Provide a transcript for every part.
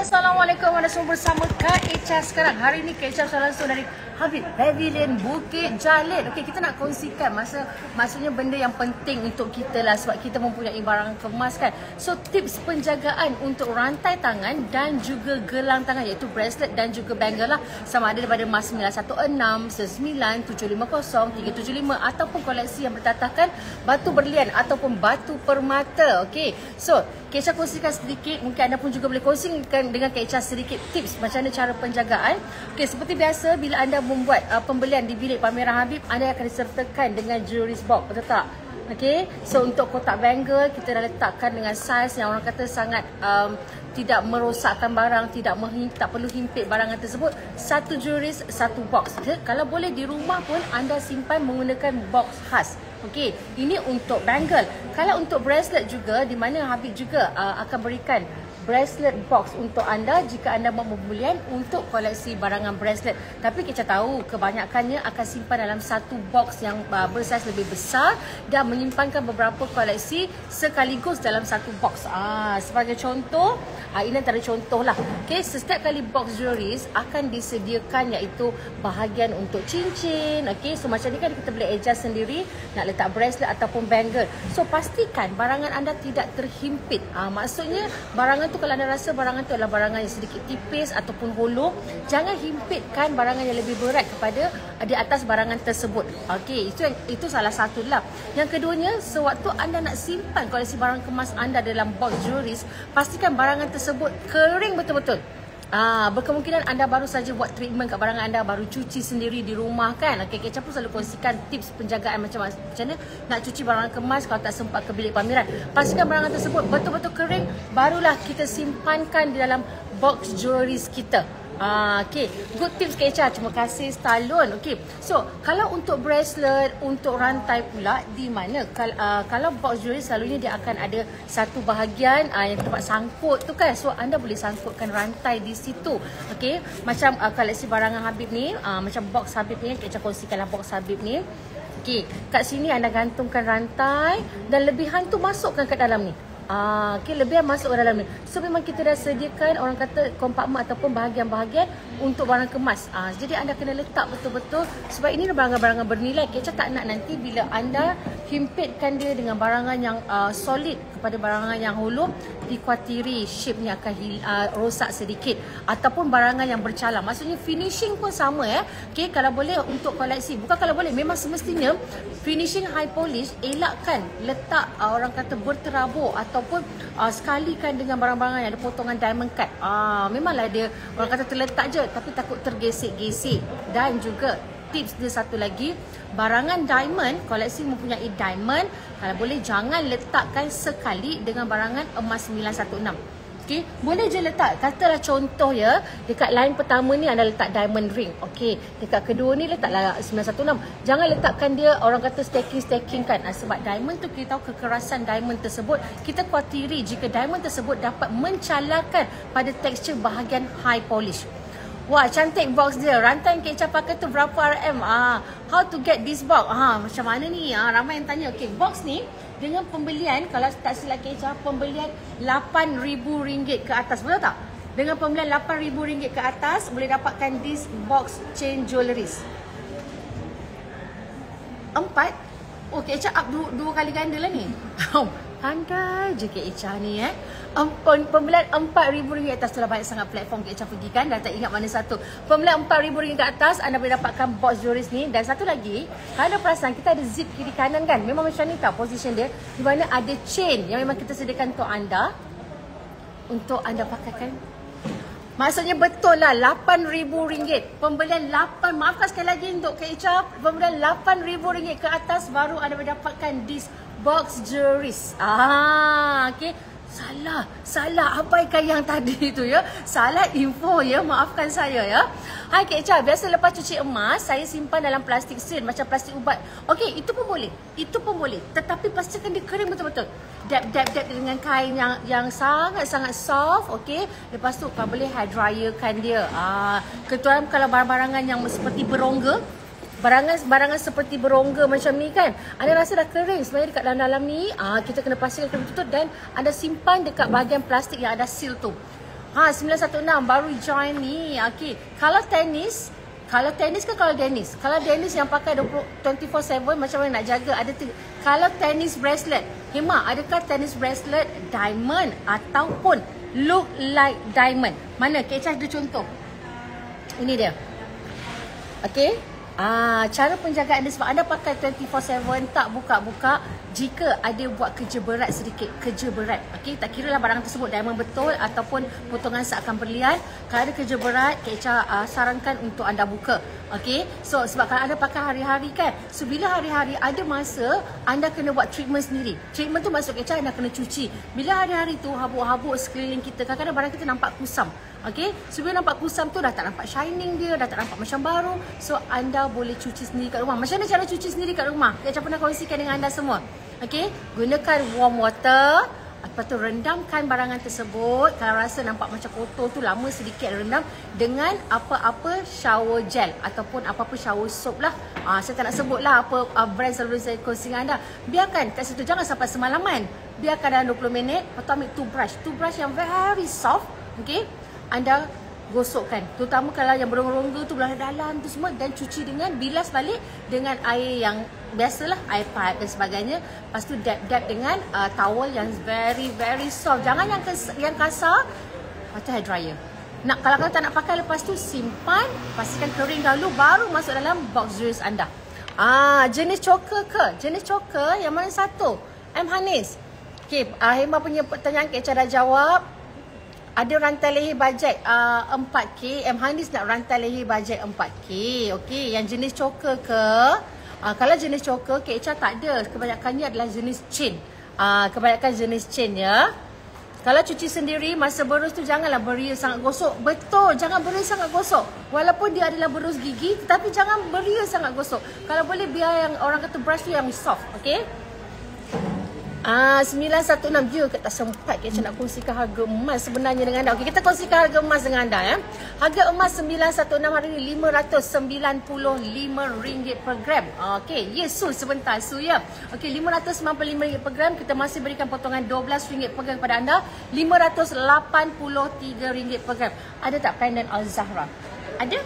Assalamualaikum, anda semua bersama Kak Echa sekarang. Hari ini Kak Echa langsung dari Habib Pavilion Bukit Jalil. Okey, kita nak kongsikan maksudnya benda yang penting untuk kita lah, sebab kita mempunyai barang kemas kan. So tips penjagaan untuk rantai tangan dan juga gelang tangan, iaitu bracelet dan juga bangle lah, sama ada daripada emas 916, 9, 750, 375 ataupun koleksi yang bertatahkan batu berlian ataupun batu permata. Okey, so Kak Echa kongsikan sedikit, mungkin anda pun juga boleh kongsikan dengan Kak Echa sedikit tips macam mana cara penjagaan. Okey, seperti biasa bila anda membuat pembelian di bilik pameran Habib, anda akan disertakan dengan jewelry box, betul tak? Okey, so untuk kotak bangle kita dah letakkan dengan saiz yang orang kata sangat tidak merosakkan barang, tak perlu himpit barangan tersebut. Satu jewelry, satu box. Okay? Kalau boleh di rumah pun anda simpan menggunakan box khas. Okey, ini untuk bangle. Kalau untuk bracelet juga, di mana Habib juga akan berikan bracelet box untuk anda jika anda mahu pembelian untuk koleksi barangan bracelet. Tapi kita tahu kebanyakannya akan simpan dalam satu box yang bersaiz lebih besar dan menyimpankan beberapa koleksi sekaligus dalam satu box. Sebagai contoh, ini antara contoh lah. Okay, setiap kali box jewelries akan disediakan iaitu bahagian untuk cincin. Okay, so macam ni kan kita boleh adjust sendiri nak letak bracelet ataupun bangle. So pastikan barangan anda tidak terhimpit. Maksudnya barangan tu, kalau anda rasa barangan tu adalah barangan yang sedikit tipis ataupun hollow, jangan himpitkan barangan yang lebih berat kepada di atas barangan tersebut. Okey, itu salah satu lah. Yang keduanya, sewaktu anda nak simpan koleksi barang kemas anda dalam box jewelries, pastikan barangan tersebut kering betul-betul. Berkemungkinan anda baru saja buat treatment kat barangan anda, baru cuci sendiri di rumah kan. Okey, Kak Echa pun selalu kongsikan tips penjagaan macam mana nak cuci barangan kemas kalau tak sempat ke bilik pameran. Pastikan barangan tersebut betul-betul kering, barulah kita simpankan di dalam box jewelries kita. Okay, good tips Kak Echa. Terima kasih Stalon. Okay, so kalau untuk bracelet, untuk rantai pula, di mana kalau box jewelry selalunya dia akan ada satu bahagian yang tempat sangkut tu kan. So anda boleh sangkutkan rantai di situ. Okay, macam koleksi barangan Habib ni, macam box Habib ni, Kak Echa kongsikanlah box Habib ni. Okay, kat sini anda gantungkan rantai dan lebihan tu masukkan kat dalam ni. Okay, lebihan masuk ke dalam ni. So memang kita dah sediakan, orang kata, kompartmen ataupun bahagian-bahagian untuk barang kemas. Jadi anda kena letak betul-betul, sebab ini barang-barang bernilai. Kak Echa tak nak nanti bila anda himpitkan dia dengan barangan yang solid kepada barangan yang hollow, dikuatiri shape-nya akan rosak sedikit, ataupun barangan yang bercalar. Maksudnya finishing pun sama Okay, kalau boleh untuk koleksi, bukan kalau boleh, memang semestinya finishing high polish, elakkan letak orang kata berterabur ataupun sekalikan dengan barang-barang yang ada potongan diamond cut. Memanglah dia orang kata terletak je, tapi takut tergesek-gesek. Dan juga tips dia satu lagi, barangan diamond, koleksi mempunyai diamond, kalau boleh jangan letakkan sekali dengan barangan emas 916. Okay, boleh je letak, katalah contoh dekat line pertama ni anda letak diamond ring. Okay, dekat kedua ni letaklah 916. Jangan letakkan dia orang kata stacking kan. Sebab diamond tu kita tahu kekerasan diamond tersebut, kita kuatiri jika diamond tersebut dapat mencalarkan pada tekstur bahagian high polish. Wah, cantik box dia. Rantai yang Kak Echa pakai tu berapa RM? How to get this box? Macam mana ni? Ramai yang tanya. Okay, box ni dengan pembelian, kalau tak silap Kak Echa, pembelian RM8,000 ke atas. Betul tak? Dengan pembelian RM8,000 ke atas, boleh dapatkan this box chain jewelries. 4. Oh, Kak Echa up dua kali ganda lah ni. Pandai je Kak Echa ni Pembelian RM4,000 atas tu lah, banyak sangat platform Kak Echa pergi kan, dah tak ingat mana satu. Pembelian RM4,000 ke atas, anda boleh dapatkan box jewelries ni. Dan satu lagi, kalau anda perasan kita ada zip kiri kanan kan, memang macam ni tau position dia, di mana ada chain yang memang kita sediakan untuk anda pakaikan. Maksudnya betul lah, RM8,000. Pembelian maafkan sekali lagi untuk Kak Echa, pembelian RM8,000 ke atas baru anda mendapatkan this box jewelries. Okay. Salah abaikan yang tadi tu salah info maafkan saya Hai Kak Echa, biasa lepas cuci emas saya simpan dalam plastik seal macam plastik ubat. Okey, itu pun boleh, tetapi pastikan dia kering betul-betul. Dab dengan kain yang sangat-sangat soft. Okey, lepas tu kalau boleh hair dryerkan dia. Ketuan kalau barang-barangan yang seperti berongga, barangan seperti berongga macam ni kan, anda rasa dah kering, sebenarnya dekat dalam-dalam ni kita kena pastikan kena betul dan anda simpan dekat bahagian plastik yang ada seal tu. Ha, 916 baru join ni. Okey. Kalau tenis ke kalau Dennis? Kalau Dennis yang pakai 24/7 macam mana nak jaga? Ada kalau tenis bracelet. Hima, adakah tenis bracelet diamond ataupun look like diamond? Mana? Kak Echa ada contoh. Ini dia. Okey. Cara penjagaan dia sebab anda pakai 24/7 tak buka-buka jika ada buat kerja berat sedikit, kerja berat. Okey, tak kira lah barang tersebut diamond betul ataupun potongan seakan berlian. Kalau ada kerja berat, Kak Echa sarankan untuk anda buka. Okey, so sebab kalau anda pakai hari-hari kan, so bila hari-hari ada masa anda kena buat treatment sendiri. Treatment tu maksud Kak Echa anda kena cuci. Bila hari-hari tu habuk-habuk sekeliling kita, kadang-kadang barang kita nampak kusam. Okey, so bila nampak kusam tu dah tak nampak shining dia, dah tak nampak macam baru. So anda boleh cuci sendiri kat rumah. Macam mana cara cuci sendiri kat rumah? Saya pernah kongsikan dengan anda semua. Okey, gunakan warm water. Lepas tu rendamkan barangan tersebut. Kalau rasa nampak macam kotor tu, lama sedikit rendam dengan apa-apa shower gel ataupun apa-apa shower soap lah. Saya tak nak sebut lah apa brand selalu saya kongsi dengan anda. Biarkan kat situ, jangan sampai semalaman. Biarkan dalam 20 minit. Lepas tu ambil toothbrush. Toothbrush yang very soft. Okey, anda gosokkan, terutama kalau yang berongga-rongga tu belah dalam tu semua, dan cuci dengan bilas balik dengan air yang biasalah, air pipe dan sebagainya. Lepas tu dab dengan towel yang very soft. Jangan yang kasar. Lepas tu hair dryer. Kalau tak nak pakai lepas tu simpan, pastikan kering dahulu baru masuk dalam box juice anda. Jenis choker ke? Jenis choker yang mana satu? M. Hanis. Okey, Hema punya pertanyaan Kak Echa dah jawab. Ada rantai leher bajet 4K. M. Hanis nak rantai leher bajet 4K. Okey, yang jenis choker ke? Kalau jenis choker, Kak Echa tak ada. Kebanyakannya adalah jenis chain. Kebanyakan jenis chain ya. Kalau cuci sendiri, masa berus tu janganlah beria sangat gosok. Betul, jangan beria sangat gosok. Walaupun dia adalah berus gigi, tetapi jangan beria sangat gosok. Kalau boleh biar yang orang kata brush tu yang soft. Okey. 916 je kat tak sempat Kak Echa nak kongsikan harga emas sebenarnya dengan anda. Okey, kita kongsikan harga emas dengan anda ya. Harga emas 916 hari ni RM595 per gram. Okey, Su sebentar Su ya. Okey, RM595 per gram. Kita masih berikan potongan RM12 per gram kepada anda. RM583 per gram. Ada tak pendant Al-Zahra? Ada?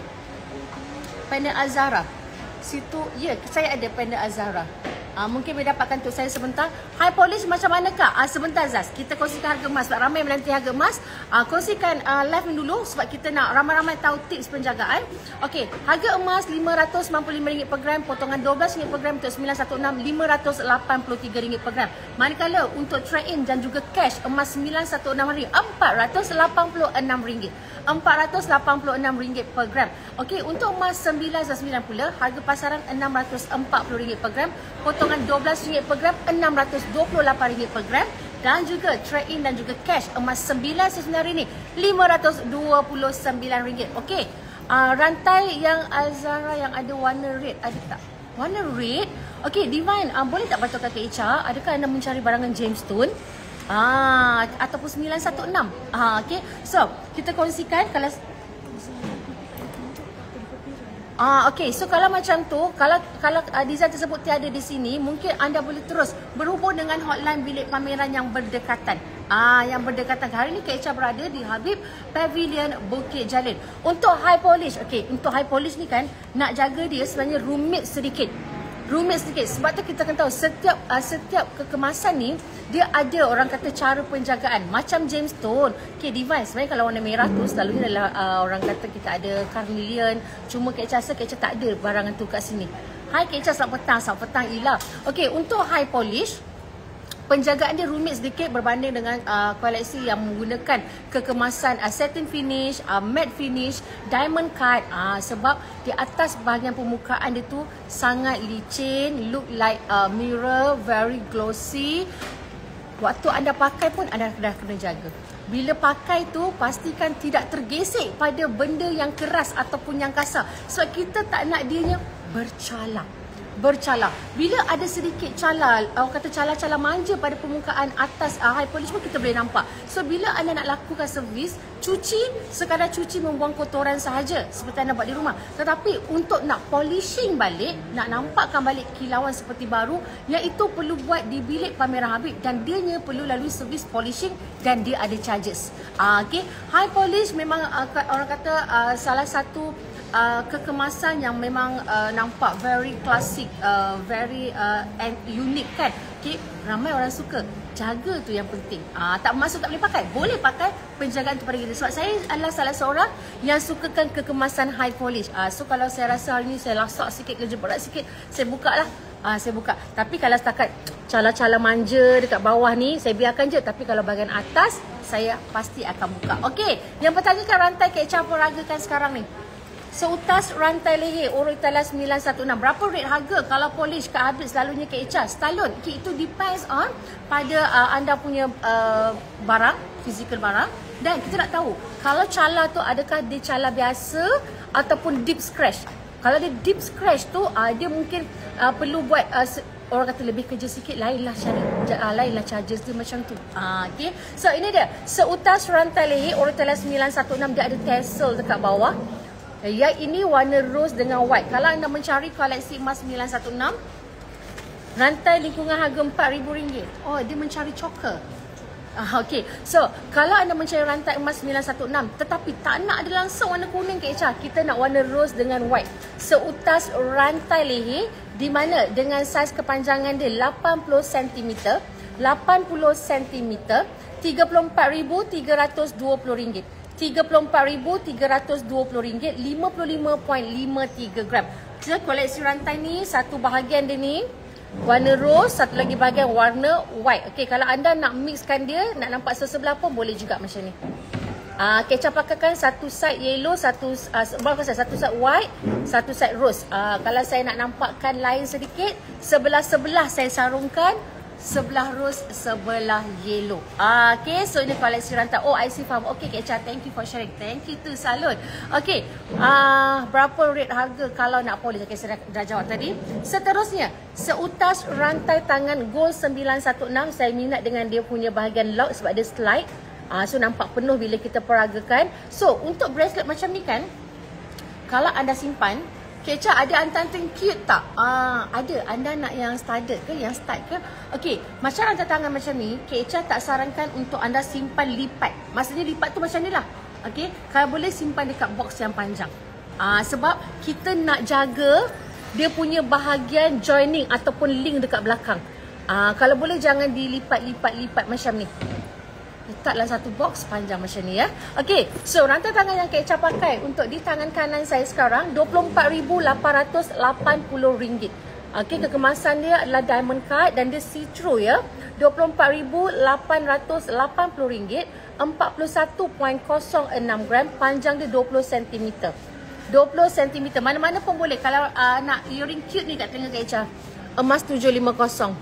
Pendant Al-Zahra. Situ ya, saya ada pendant Al-Zahra. Mungkin boleh dapatkan untuk saya sebentar. High polish macam manakah? Sebentar Zaz, kita kongsikan harga emas sebab ramai menanti harga emas. Kongsikan live ni dulu sebab kita nak ramai-ramai tahu tips penjagaan. Okey, harga emas RM595 per gram, potongan RM12 per gram untuk 916 RM583 per gram. Manakala untuk trade-in dan juga cash emas 916 hari RM486. RM486 per gram. Okey, untuk emas 999 pula harga pasaran RM640 per gram, potongan RM12 per gram RM628 per gram, dan juga trade-in dan juga cash emas 999 hari ni RM529. Okey, rantai yang Al-Zahra yang ada warna red ada tak? Warna red? Okey, Divine, boleh tak bantu Kak Echa? Adakah anda mencari barangan Gemstone? Ataupun 916. Okey. So, kita kongsikan kalau okey. So kalau macam tu, kalau design tersebut tiada di sini, mungkin anda boleh terus berhubung dengan hotline bilik pameran yang berdekatan. Yang berdekatan. Hari ni Kak Echa berada di Habib Pavilion Bukit Jalil. Untuk high polish, okey, untuk high polish ni kan nak jaga dia sebenarnya rumit sedikit. Sebab tu kita akan tahu setiap kekemasan ni dia ada orang kata cara penjagaan macam Gemstone. Okay, Divine sebenarnya kalau warna merah tu selalunya adalah orang kata kita ada carnelian. Cuma Kak Echa rasa Kak Echa tak ada barangan tu kat sini. Hai Kak Echa, selamat petang Ila. Okay, untuk high polish penjagaan dia rumit sedikit berbanding dengan koleksi yang menggunakan kekemasan satin finish, matte finish, diamond cut. Sebab di atas bahagian permukaan dia tu sangat licin, look like mirror, very glossy. Waktu anda pakai pun anda dah kena jaga. Bila pakai tu pastikan tidak tergesek pada benda yang keras ataupun yang kasar. Sebab kita tak nak dianya bercalang. bercala. Bila ada sedikit cala, orang kata cala-cala manja pada permukaan atas high polish pun kita boleh nampak. So bila anda nak lakukan servis, sekadar cuci membuang kotoran sahaja seperti anda buat di rumah. Tetapi untuk nak polishing balik, nak nampakkan balik kilauan seperti baru, iaitu perlu buat di bilik pameran Habib dan dianya perlu lalui servis polishing dan dia ada charges. Okay, high polish memang orang kata salah satu kekemasan yang memang nampak very classic, very and unique kan. Okay, ramai orang suka. Jaga tu yang penting. Tak bermaksud tak boleh pakai. Boleh pakai, penjagaan tu pada kita. Sebab saya adalah salah seorang yang sukakan kekemasan high polish. So kalau saya rasa hari ni saya lasak sikit, kerja berat sikit, saya buka lah. Saya buka. Tapi kalau setakat cala-cala manja dekat bawah ni, saya biarkan je. Tapi kalau bahagian atas, saya pasti akan buka. Okey, yang bertanyakan rantai KHR Peraga kan sekarang ni. Seutas rantai leher Oro Italia 916. Berapa rate harga kalau polish kat Habib selalunya KHR? Setahun. Okay, itu depends on pada anda punya barang, physical barang. Dan kita nak tahu, kalau cala tu adakah dia cala biasa ataupun deep scratch. Kalau dia deep scratch tu, dia mungkin perlu buat orang kata lebih kerja sikit, lainlah lainlah charges dia macam tu. Okay. So ini dia, seutas rantai leher Oro Italia 916, dia ada tassel dekat bawah. Ya, ini warna rose dengan white. Kalau anda mencari koleksi emas 916, rantai lingkungan harga RM4,000. Oh, dia mencari choker. Okay, so kalau anda mencari rantai emas 916 tetapi tak nak ada langsung warna kuning KHR, kita nak warna rose dengan white. Seutas rantai leher, di mana dengan saiz kepanjangan dia 80 cm, 80 cm, RM34,320. RM34,320, 55.53 gram. Kita koleksi rantai ni, satu bahagian dia ni warna rose, satu lagi bahagian warna white. Okey, kalau anda nak mixkan dia, nak nampak sebelah pun boleh juga macam ni. KHR pakaikan satu side yellow, satu side white, satu side rose. Kalau saya nak nampakkan lain sedikit, sebelah-sebelah saya sarungkan, sebelah rose, sebelah yellow. Okay, so ini koleksi rantai. Oh, I see, faham. Okay, KHR, thank you for sharing. Thank you tu, salut. Okay, berapa rate harga kalau nak polish? Okay, saya dah jawab tadi. Seterusnya, seutas rantai tangan gold 916. Saya minat dengan dia punya bahagian lock sebab dia slide. So, nampak penuh bila kita peragakan. So, untuk bracelet macam ni kan, kalau anda simpan, KHR ada anting cute tak? Ada. Anda nak yang studded ke? Yang stud ke? Okey, macam rantai tangan macam ni, KHR tak sarankan untuk anda simpan lipat. Maksudnya lipat tu macam ni lah. Okey, kalau boleh simpan dekat box yang panjang. Sebab kita nak jaga dia punya bahagian joining ataupun link dekat belakang. Kalau boleh jangan dilipat-lipat macam ni. Letaklah satu box panjang macam ni ya. Okey, so rantai tangan yang KHR pakai untuk di tangan kanan saya sekarang RM24,880. Okey, kekemasan dia adalah diamond cut dan dia see-through ya. RM24,880, 41.06 gram, panjang dia 20 cm. 20 cm, mana-mana pun boleh. Kalau nak earring cute ni kat telinga KHR, emas 750.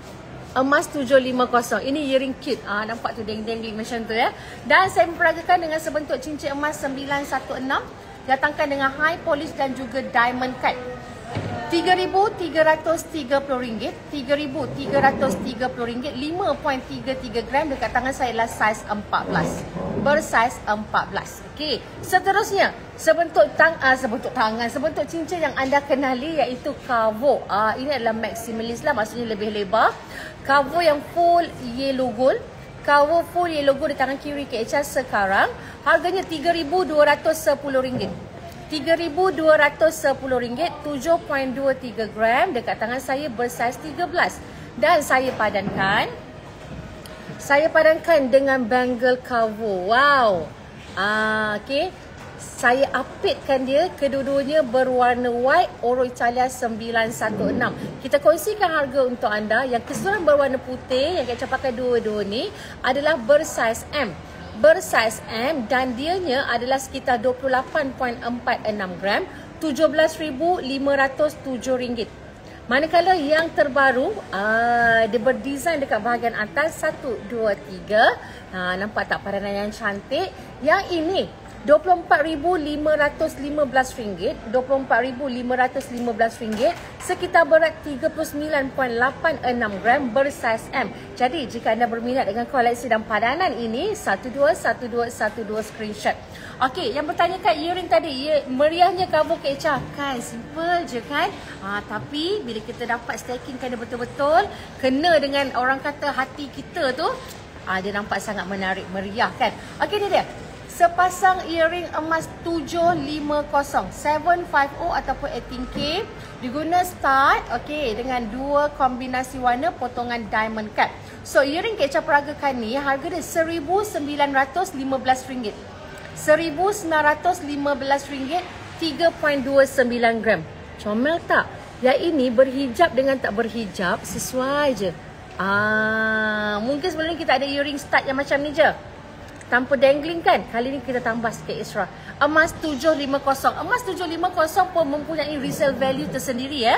Emas 750. Ini earring cute. Nampak tu deng-deng macam tu ya. Dan saya memperagakan dengan sebentuk cincin emas 916. Datangkan dengan high polish dan juga diamond cut. RM3,330. RM3,330. 5.33 gram. Dekat tangan saya adalah saiz 14. Bersaiz 14. Okey. Seterusnya, sebentuk cincin yang anda kenali iaitu Cavo. Ini adalah maximalist lah, maksudnya lebih lebar. Cavo yang full yellow gold. Cavo full yellow gold di tangan kiri KHR sekarang. Harganya RM3,210. RM3,210, 7.23 gram. Dekat tangan saya bersaiz 13. Dan saya padankan dengan bangle Cavo. Wow. Okay. Saya apitkan dia, kedua-duanya berwarna white, Oro Italia 916. Kita kongsikan harga untuk anda. Yang keseluruhan berwarna putih, yang kita pakai dua-dua ni adalah bersaiz M. Bersaiz M dan dianya adalah sekitar 28.46 gram, RM17,507. Manakala yang terbaru, dia berdesign dekat bahagian atas 1, 2, 3. Nampak tak padanan yang cantik? Yang ini RM24,515, RM24,515, sekitar berat 39.86 gram bersaiz M. Jadi jika anda berminat dengan koleksi dan padanan ini, 121212 screenshot. Okey, yang bertanya kat earring tadi, meriahnya cover Kak Echa kan? Simple je kan? Tapi bila kita dapat stacking kan dia betul-betul kena dengan orang kata hati kita tu, dia nampak sangat menarik, meriah kan? Okey, dia. Sepasang earring emas 750 ataupun 18K diguna start dengan dua kombinasi warna potongan diamond cut. So earring Kak Echa peragakan ni harga dia RM1,915. RM1,915, 3.29 gram. Comel tak? Yang ini berhijab dengan tak berhijab sesuai je. Mungkin sebelum ni kita ada earring stud yang macam ni je, tanpa dangling kan. Kali ni kita tambah sikit extra. Emas 750. Emas 750 pun mempunyai resale value tersendiri ya.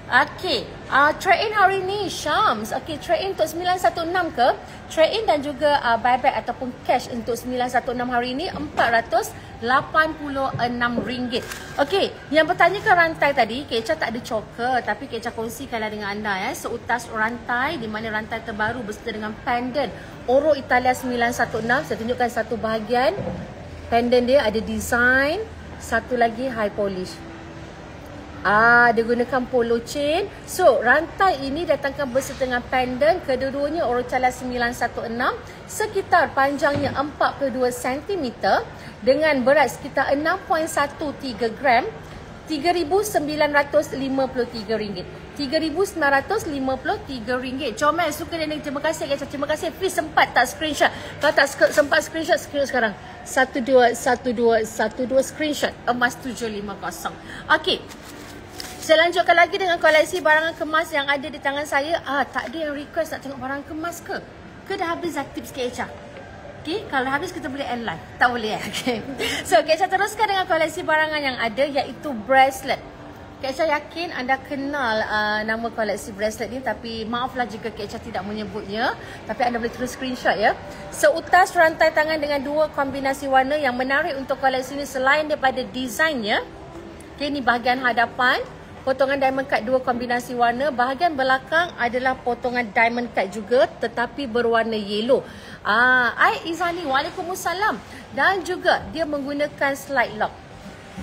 Okey, trade-in hari ni Syams. Okey, trade-in untuk 916 ke? Trade-in dan juga buyback ataupun cash untuk 916 hari ni RM486. Okey, yang bertanyakan rantai tadi, Kak Echa tak ada choker, tapi Kak Echa kongsikanlah dengan anda ya, seutas rantai di mana rantai terbaru berserta dengan pendant Oro Italia 916. Saya tunjukkan satu bahagian. Pendant dia ada design, satu lagi high polish. Dia gunakan polo chain. So, rantai ini datangkan berserta dengan pendant. Kedua-duanya Oro Italia 916. Sekitar panjangnya 42 cm dengan berat sekitar 6.13 gram. RM3,953. RM3,953. Comel, suka dan terima kasih Kak Echa. Terima kasih. Please sempat tak screenshot? Kalau tak sempat screenshot, sekarang 1212 screenshot. Emas 750. Okey, saya lanjutkan lagi dengan koleksi barangan kemas yang ada di tangan saya. Tak ada yang request nak tengok barangan kemas ke? Ke dah habis dah tips Kak Echa? Okay, kalau habis kita boleh end live. Tak boleh okay. So Kak Echa teruskan dengan koleksi barangan yang ada, iaitu bracelet. Kak Echa yakin anda kenal nama koleksi bracelet ni, tapi maaflah jika Kak Echa tidak menyebutnya. Tapi anda boleh terus screenshot ya. Seutas rantai tangan dengan dua kombinasi warna. Yang menarik untuk koleksi ni selain daripada desainnya, okay, ni bahagian hadapan potongan diamond cut dua kombinasi warna. Bahagian belakang adalah potongan diamond cut juga, tetapi berwarna yellow. Izani, waalaikumsalam. Dan juga dia menggunakan slide lock.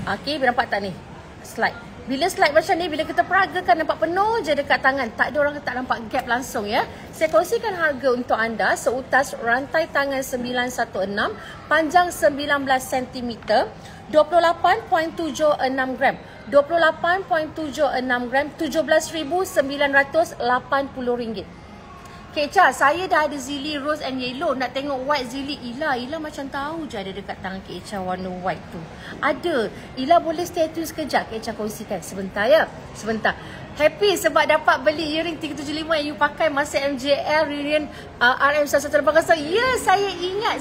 Okey, nampak tak ni? Slide. Bila slide macam ni, bila kita peragakan nampak penuh je dekat tangan. Tak ada orang tak nampak gap langsung ya. Saya kongsikan harga untuk anda seutas rantai tangan 916, panjang 19 cm, 28.76 gram. 28.76 gram, RM17,980. Kak Echa, saya dah ada zili rose and yellow. Nak tengok white zili Ila. Ila macam tahu je ada dekat tangan Kak Echa warna white tu. Ada. Ila boleh stay tune sekejap. Kak Echa kongsikan. Sebentar ya. Sebentar. Happy sebab dapat beli earring 375 yang you pakai masa MJL reunion RM1180. Ya, saya ingat.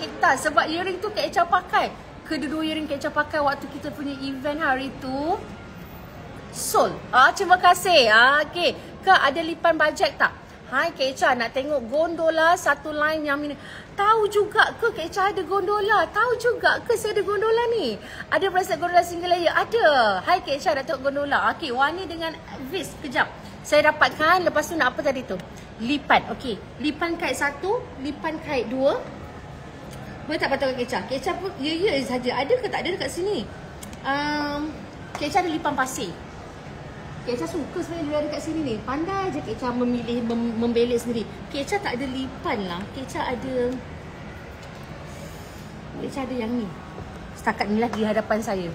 Ekta, sebab earring tu Kak Echa pakai. Kedua earring Kak Echa pakai waktu kita punya event hari tu. Sold. Terima kasih. Okey. Kak, ada lipan bajet tak? Hai Kak Echa, nak tengok gondola satu line yang ini. Tahu juga ke Kak Echa ada gondola? Tahu juga ke saya ada gondola ni? Ada bracelet gondola single layer? Ada. Hai Kak Echa, nak tengok gondola. Okey, warna dengan vis. Kejap. Saya dapatkan. Lepas tu nak apa tadi tu? Lipan. Okey. Lipan kait 1, lipan kait 2. Boleh tak patut Kak Echa? Kak Echa pun ya saja. Ada ke tak ada dekat sini? Kak Echa ada lipan pasir. Kak Echa suka sebenarnya dekat sini ni. Pandai je Kak Echa memilih, membelik sendiri. Kak Echa tak ada lipan lah. Kak Echa ada yang ni. Setakat ni lah di hadapan saya.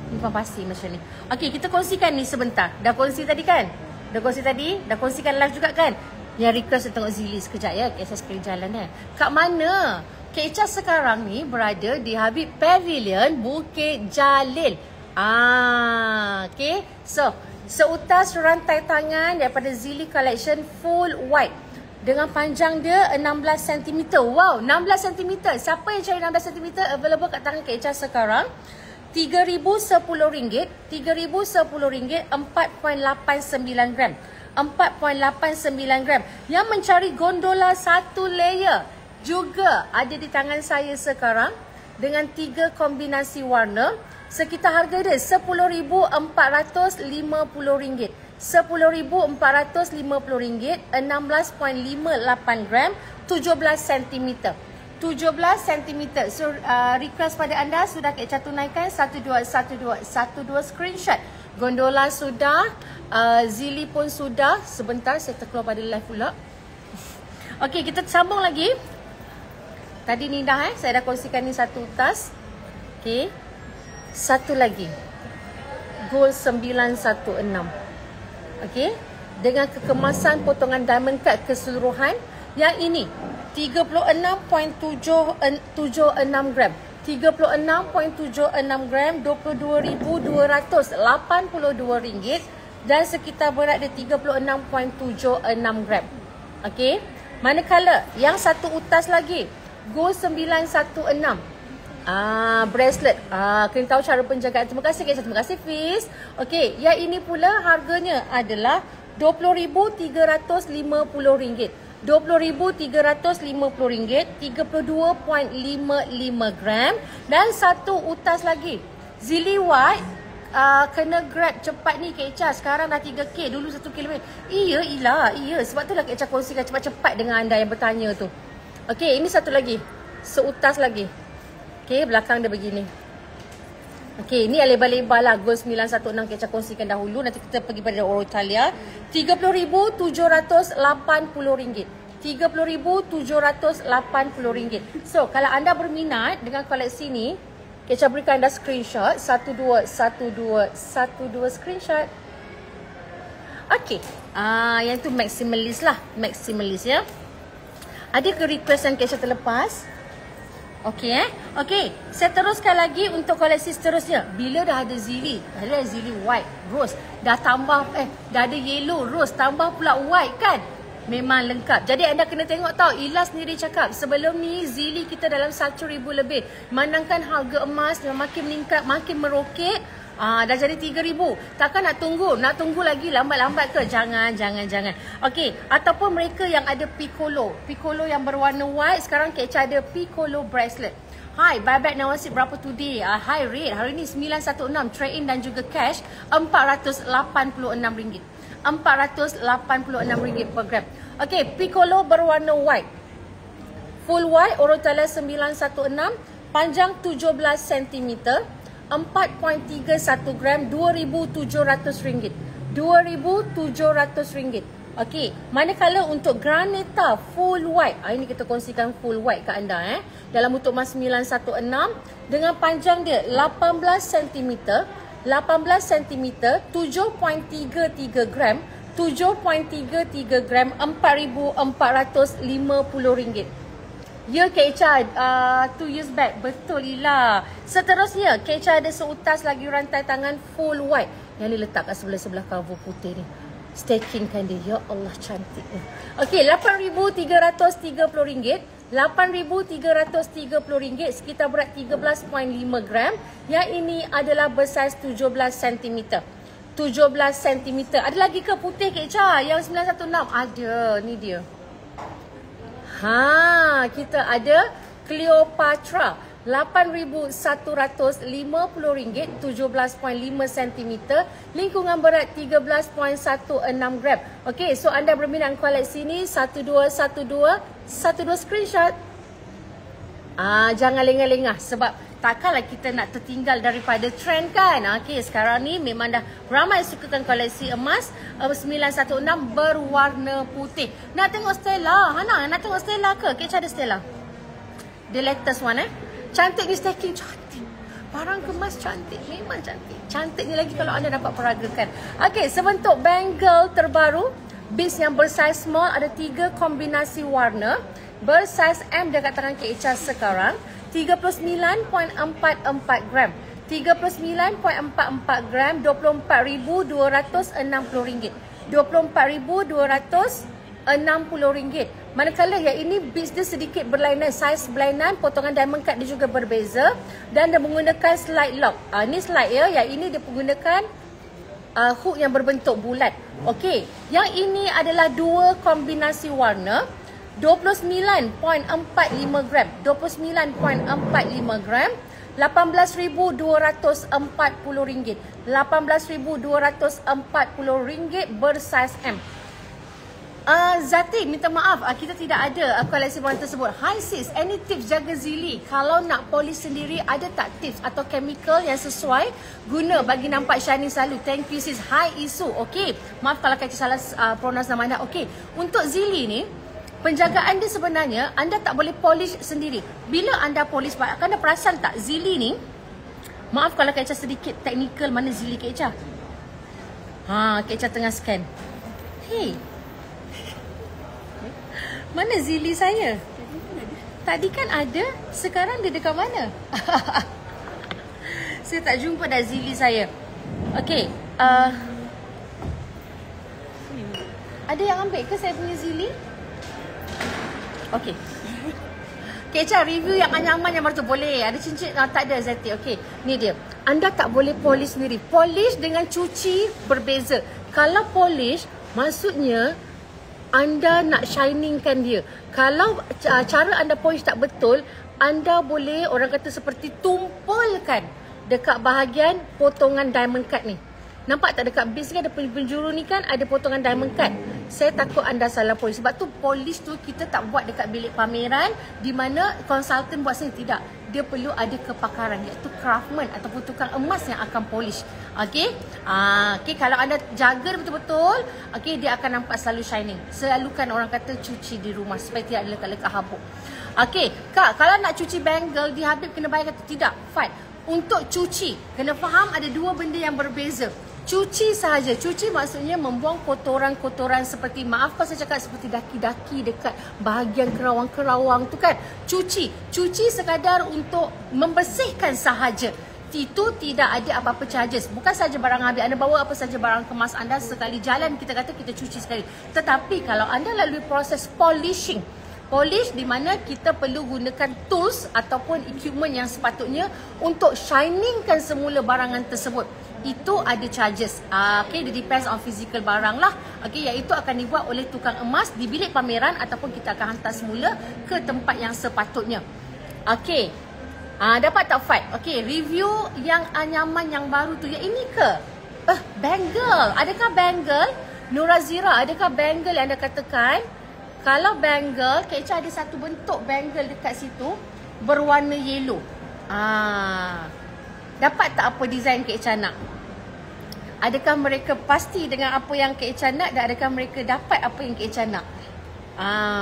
Lipan pasir macam ni. Okey, kita kongsikan ni sebentar. Dah kongsi tadi kan? Dah kongsikan live juga kan? Yang request tengok zili sekejap ya. Kak Echa sekali jalan Kat mana? Kak Echa sekarang ni berada di Habib Pavilion, Bukit Jalil. Okay. So, seutas rantai tangan daripada Zili Collection full white dengan panjang dia 16 cm. Wow, 16 cm. Siapa yang cari 16 cm available kat tangan Kak Echa sekarang? RM3,010. RM3,010, 4.89 gram. 4.89 gram. Yang mencari gondola satu layer juga ada di tangan saya sekarang. dengan 3 kombinasi warna. Sekitar harga dia RM10,450. RM10,450, 16.58 gram, 17 cm. 17 cm. So request pada anda sudah Kak Echa tunaikan 1212 screenshot. Gondola sudah, Zili pun sudah. Sebentar saya terkeluar pada live pula. Okey, kita sambung lagi. Tadi ni dah saya dah kongsikan ni satu tas. Okey. Satu lagi. Gold 916. Okey. Dengan kekemasan potongan diamond cut keseluruhan. Yang ini 36.76 gram. 36.76 gram, RM22,282 dan sekitar berat dia 36.76 gram. Okey. Manakala yang satu utas lagi, Gold 916. Bracelet. Kena tahu cara penjagaan. Terima kasih guys. Terima kasih Fiz. Okey, yang ini pula harganya adalah RM20,350. RM20,350, 32.55 gram dan satu utas lagi. Zili White kena grab cepat ni Kak Echa. Sekarang dah 3K, dulu 1K lebih. Iya. Sebab tu lah Kak Echa kongsikan cepat-cepat dengan anda yang bertanya tu. Okey, ini satu lagi. Seutas lagi. Okey, belakang dia begini. Okey, ni lebar-lebar lah. Gold 916 Kak Echa kongsikan dahulu. Nanti kita pergi pada Oro Italia. RM30,780. RM30,780. So, kalau anda berminat dengan koleksi ni, Kak Echa berikan anda screenshot. 1212 screenshot. Okey. Yang tu maximalist lah. Maximalist ya. Ada ke request yang Kak Echa terlepas? Okey Okey, saya teruskan lagi untuk koleksi seterusnya. Bila dah ada Zili, ada Zili white, rose, dah tambah dah ada yellow, rose, tambah pula white kan? Memang lengkap. Jadi anda kena tengok tahu, Ila sendiri cakap sebelum ni Zili kita dalam 1,000 lebih. Memandangkan harga emas yang makin meningkat, makin meroket. Dah jadi 3,000. Takkan nak tunggu lagi lambat-lambat ke? Jangan. Okey, ataupun mereka yang ada piccolo yang berwarna white, sekarang Kak Echa ada piccolo bracelet. Hai, buyback Nawasib berapa today? High rate. Hari ni 916 trade in dan juga cash RM486. RM486 per gram. Okey, piccolo berwarna white. Full white, Oro Italia 916, panjang 17 cm. 4.31 gram, RM2,700. RM2,700. Okey, manakala untuk Graneta full white, ini kita kongsikan full white kat anda dalam bentuk emas 916 dengan panjang dia 18 cm, 7.33 gram, 7.33 gram, RM4,450. Ya Kak Echa, 2 years back. Betul Ila. Seterusnya Kak Echa ada seutas lagi rantai tangan full white. Yang ni letak kat sebelah-sebelah cover putih ni. Stacking kan dia. Ya Allah cantiknya. Okey, RM8,330. RM8,330, sekitar berat 13.5 gram. Yang ini adalah bersaiz 17 cm. 17 cm. Ada lagi ke putih Kak Echa yang 916? Ada, ni dia. Kita ada Cleopatra RM8,150, 17.5 cm, lingkungan berat 13.16 gram. Okey, so anda berminat koleksi ni 1212 screenshot. Jangan lengah-lengah sebab takkanlah kita nak tertinggal daripada trend kan. Okey, sekarang ni memang dah ramai sukakan koleksi emas 916 berwarna putih. Nak tengok Stella? Hana, nak tengok Stella ke? Kak Echa ada Stella. The latest one Cantik ni stacking, cantik. Barang kemas cantik, memang cantik. Cantiknya lagi kalau anda dapat peragakan. Okey, sebentuk bangle terbaru. Beads yang bersaiz small, ada 3 kombinasi warna. Bersaiz M dekat tangan Kak Echa sekarang. 39.44 gram. 39.44 gram, RM24,260. RM24,260. Manakala yang ini beads dia sedikit berlainan, saiz berlainan, potongan diamond cut dia juga berbeza dan dia menggunakan slide lock. Ini slide ya, yang ini dia menggunakan hook yang berbentuk bulat. Okey, yang ini adalah 2 kombinasi warna. 29.45 gram. 29.45 gram. RM18,240. RM18,240 bersaiz M. Zati, minta maaf, kita tidak ada koleksi barang tersebut. Hi sis, any tips jaga Zili? Kalau nak polish sendiri, ada tak tips atau chemical yang sesuai guna bagi nampak shining selalu? Thank you sis. Hi Isu. Okay, maaf kalau saya salah pronounce nama anda. Okay, untuk Zili ni, penjagaan dia sebenarnya, anda tak boleh polish sendiri. Bila anda polish, anda perasan tak Zili ni, maaf kalau Kak Echa sedikit technical, mana Zili Kak Echa? Kak Echa tengah scan. Hey, mana Zili saya? Tadi kan ada, sekarang dia dekat mana? Saya tak jumpa dah Zili saya. Okay, ada yang ambil ke saya punya Zili? Okay. Keca review yang anyaman yang baru tu boleh. Ada cincin, tak ada Zati. Okay, ni dia. Anda tak boleh polish sendiri. Polish dengan cuci berbeza. Kalau polish, maksudnya anda nak shiningkan dia. Kalau cara anda polish tak betul, anda boleh, orang kata seperti tumpulkan dekat bahagian potongan diamond cut ni. Nampak tak dekat base ni ada penjuru ni kan, ada potongan diamond cut. Saya takut anda salah polish. Sebab tu polish tu kita tak buat dekat bilik pameran di mana konsultan buat sendiri. Tidak. Dia perlu ada kepakaran, iaitu craftsman ataupun tukang emas yang akan polish. Okay, kalau anda jaga betul-betul, okay, dia akan nampak selalu shining. Selalukan orang kata cuci di rumah supaya tidak ada lekat-lekat habuk. Okay, Kak, kalau nak cuci bangle di Habib kena bayar kata tidak? Fine. Untuk cuci, kena faham ada dua benda yang berbeza. Cuci sahaja. Cuci maksudnya membuang kotoran-kotoran seperti, maaf kalau saya cakap, seperti daki-daki dekat bahagian kerawang-kerawang tu kan. Cuci. Cuci sekadar untuk membersihkan sahaja. Itu tidak ada apa-apa charges. Bukan saja barang habis. Anda bawa apa saja barang kemas anda, sekali jalan kita kata kita cuci sekali. Tetapi kalau anda lalui proses polishing, polish di mana kita perlu gunakan tools ataupun equipment yang sepatutnya untuk shiningkan semula barangan tersebut, itu ada charges. Okay, it depends on physical barang lah. Okay, iaitu akan dibuat oleh tukang emas di bilik pameran ataupun kita akan hantar semula ke tempat yang sepatutnya. Okay, dapat tak fight? Okay, review yang anyaman yang baru tu, yang ini ke? Bangle. Adakah bangle? Nurazira, adakah bangle yang anda katakan? Kalau bangle, Kak Echa ada satu bentuk bangle dekat situ berwarna yellow. Dapat tak apa design Kak Echa nak? Adakah mereka pasti dengan apa yang Kak Echa nak, dan adakah mereka dapat apa yang Kak Echa nak?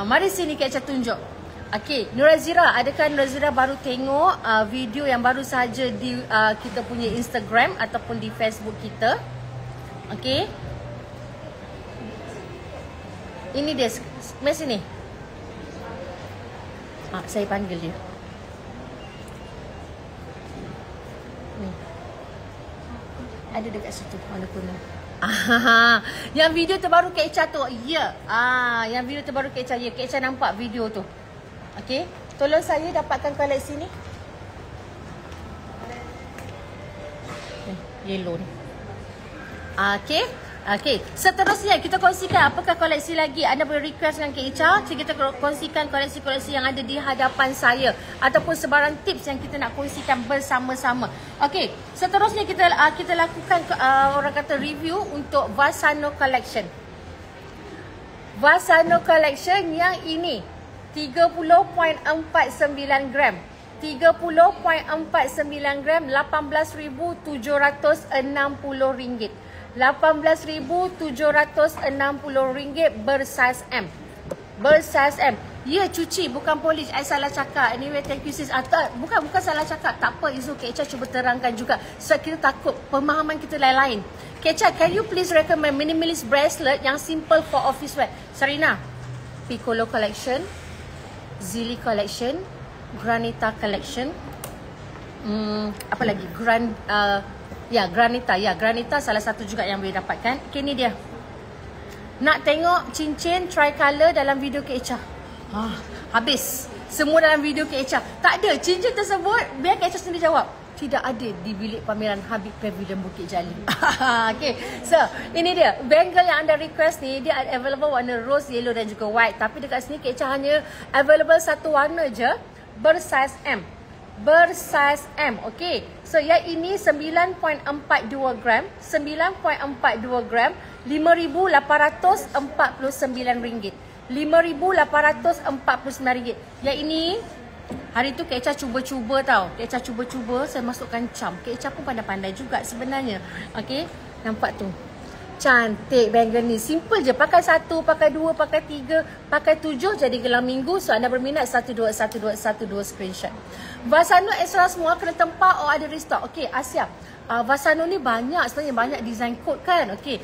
Mari sini Kak Echa tunjuk. Okey, Nurazira, adakah Nurazira baru tengok video yang baru saja di kita punya Instagram ataupun di Facebook kita? Okey. Ini dia, mari sini. Saya panggil dia. Ni. Ada dekat situ, mana pun. Yang video terbaru Kak Echa tu, ya. Yang video terbaru Kak Echa, ya. Kak Echa nampak video tu. Okey, tolong saya dapatkan koleksi ni. Yellow ni. Okey. Okey, seterusnya kita kongsikan apakah koleksi lagi. Anda boleh request dengan Kak Echa, kita kongsikan koleksi-koleksi yang ada di hadapan saya ataupun sebarang tips yang kita nak kongsikan bersama-sama. Okey, seterusnya kita lakukan orang kata review untuk Vasano Collection. Vasano Collection yang ini 30.49 gram. 30.49 gram, RM18,760. RM18,760 bersaiz M. Bersaiz M. Ya, cuci, bukan polish. I salah cakap. Anyway, thank you sis. Bukan salah cakap. Tak apa, Izu. Kak Echa cuba terangkan juga. Sebab kita takut pemahaman kita lain-lain. Kak Echa, can you please recommend minimalist bracelet yang simple for office wear? Sarina, Piccolo Collection, Zili Collection, Granita Collection. Apa lagi? Granita. Granita salah satu juga yang boleh dapatkan. Okay, ni dia. Nak tengok cincin tricolor dalam video Kak Echa? Habis. Semua dalam video Kak Echa. Tak ada. Cincin tersebut, biar Kak Echa sendiri jawab. tidak ada di bilik pameran Habib Pavilion Bukit Jalil. Okay, so ini dia bangle yang anda request ni. Dia available warna rose, yellow dan juga white. Tapi dekat sini Kak Echa hanya available satu warna je, bersaiz M. Bersaiz M, okay. So yang ini 9.42 gram, 9.42 gram, RM5,849. RM5,849. Yang ini hari tu Kak Echa cuba-cuba tau. Kak Echa cuba-cuba, saya masukkan cam. Kak Echa pun pandai-pandai juga sebenarnya. Okay, nampak tu. Cantik bangle ni. Simple je. Pakai 1, pakai 2, pakai 3, pakai 7 jadi gelang minggu. So anda berminat 1212 screenshot. Vasano extra semua kena tempat or ada restock. Okay, Asia. Vasano ni banyak, sebenarnya banyak design code kan. Okey,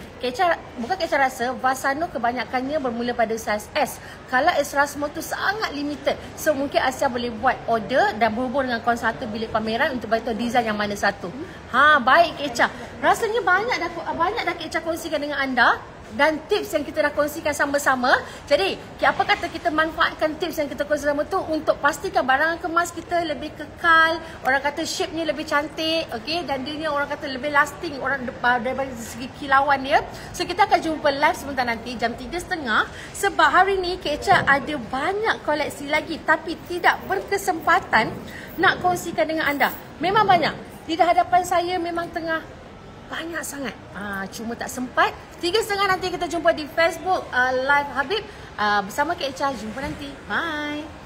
bukan Kak Echa rasa Vasano kebanyakannya bermula pada size S. Kalau extra small tu sangat limited. So mungkin Asia boleh buat order dan berhubung dengan konsultan bilik pameran untuk beritahu design yang mana satu. Baik Kak Echa. Rasanya banyak dah Kak Echa kongsikan dengan anda. Dan tips yang kita dah kongsikan sama-sama. Jadi, apa kata kita manfaatkan tips yang kita kongsikan sama tu untuk pastikan barangan kemas kita lebih kekal. Orang kata shape ni lebih cantik, okay? Dan dia ni orang kata lebih lasting daripada segi kilauan dia. So, kita akan jumpa live sebentar nanti jam 3.30. Sebab hari ni Kak Echa ada banyak koleksi lagi tapi tidak berkesempatan nak kongsikan dengan anda. Memang banyak. Di hadapan saya memang tengah banyak sangat. Cuma tak sempat. 3.30 nanti kita jumpa di Facebook live Habib bersama Kak Echa. Jumpa nanti. Bye.